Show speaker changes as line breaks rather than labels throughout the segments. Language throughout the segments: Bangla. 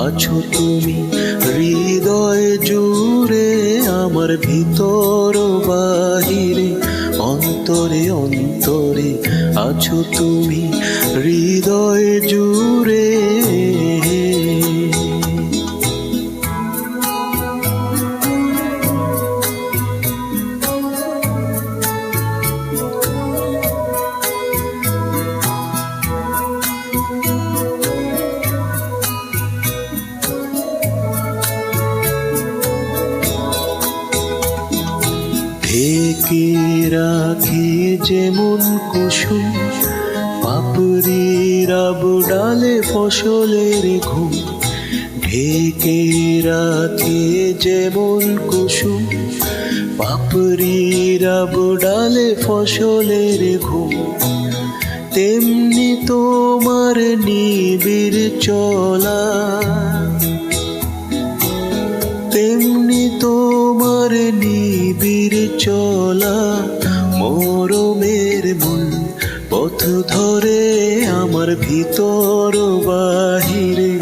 আছো তুমি হৃদয় জুড়ে, আমার ভিতর বাহিরে, অন্তরে অন্তরে আছো তুমি হৃদয় জুড়ে। ঢেকে রাখি যেমন কুসুম পাপড়ির ডালে ফসলের ঘুম, ঢেকে রাখি যেমন কুসুম পাপড়ির ডালে ফসলের ঘুম, তেমনি তোমার নিবিড় চলা, তেমনি তোমার নিবিড় চলা, মরমের মূল পথ ধরে, আমার ভিতর বাহিরে,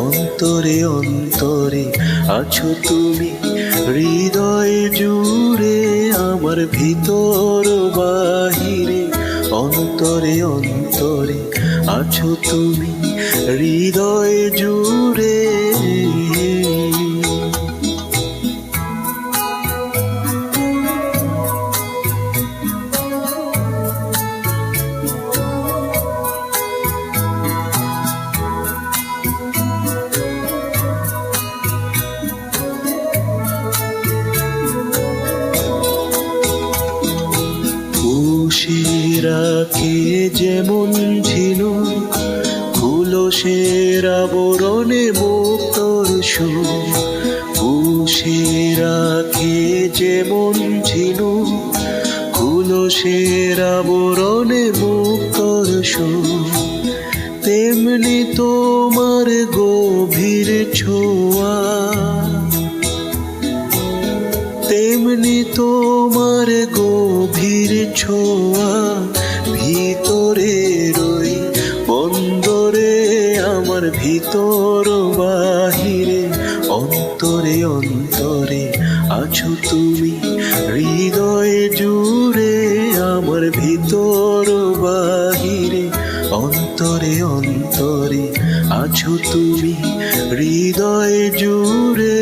অন্তরে অন্তরে আছো তুমি হৃদয় জুড়ে, আমার ভিতর বাহিরে, অন্তরে অন্তরে আছো তুমি হৃদয় জুড়ে। রাখে যেমন ঝিনুক খুলসের আবরণে মুক্তর সুর, পুষে রাখে যেমন ঝিনুক খুলসের আবরণে মুক্তর সুর, তেমনি তোমার গভীর ছোঁয়া, তেমনি তোমার গভীর ছোঁয়া, ভিতরে রই বন্দরে, আমার ভিতর বাহিরে, অন্তরে অন্তরে আছো তুমি হৃদয় জুড়ে, আমার ভিতর বাহিরে, অন্তরে অন্তরে আছো তুমি হৃদয় জুড়ে।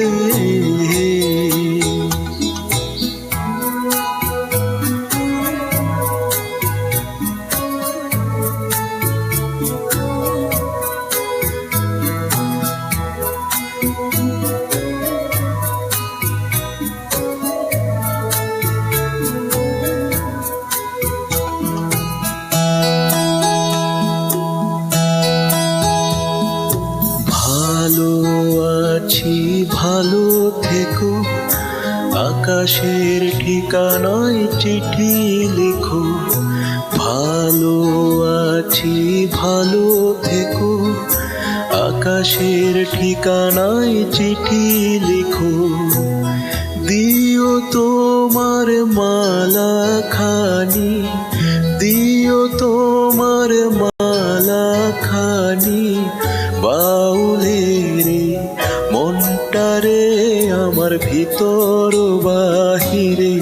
ভালো আছি ভালো থেকো, আকাশের ঠিকানায় চিঠি লিখো, ভালো আছি ভালো থেকো, আকাশের ঠিকানায় চিঠি লিখো, দিও তোমার মালা খানি, দিও তোমার মালা খানি, বাউলের মনটারে, আমার ভিতর বাহিরে,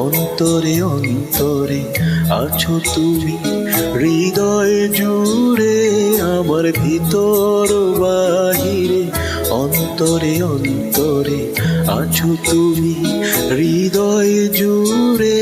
অন্তরে অন্তরে আছো তুমি হৃদয় জুড়ে, আমার ভিতর বাহিরে, অন্তরে অন্তরে আছো তুমি হৃদয় জুড়ে।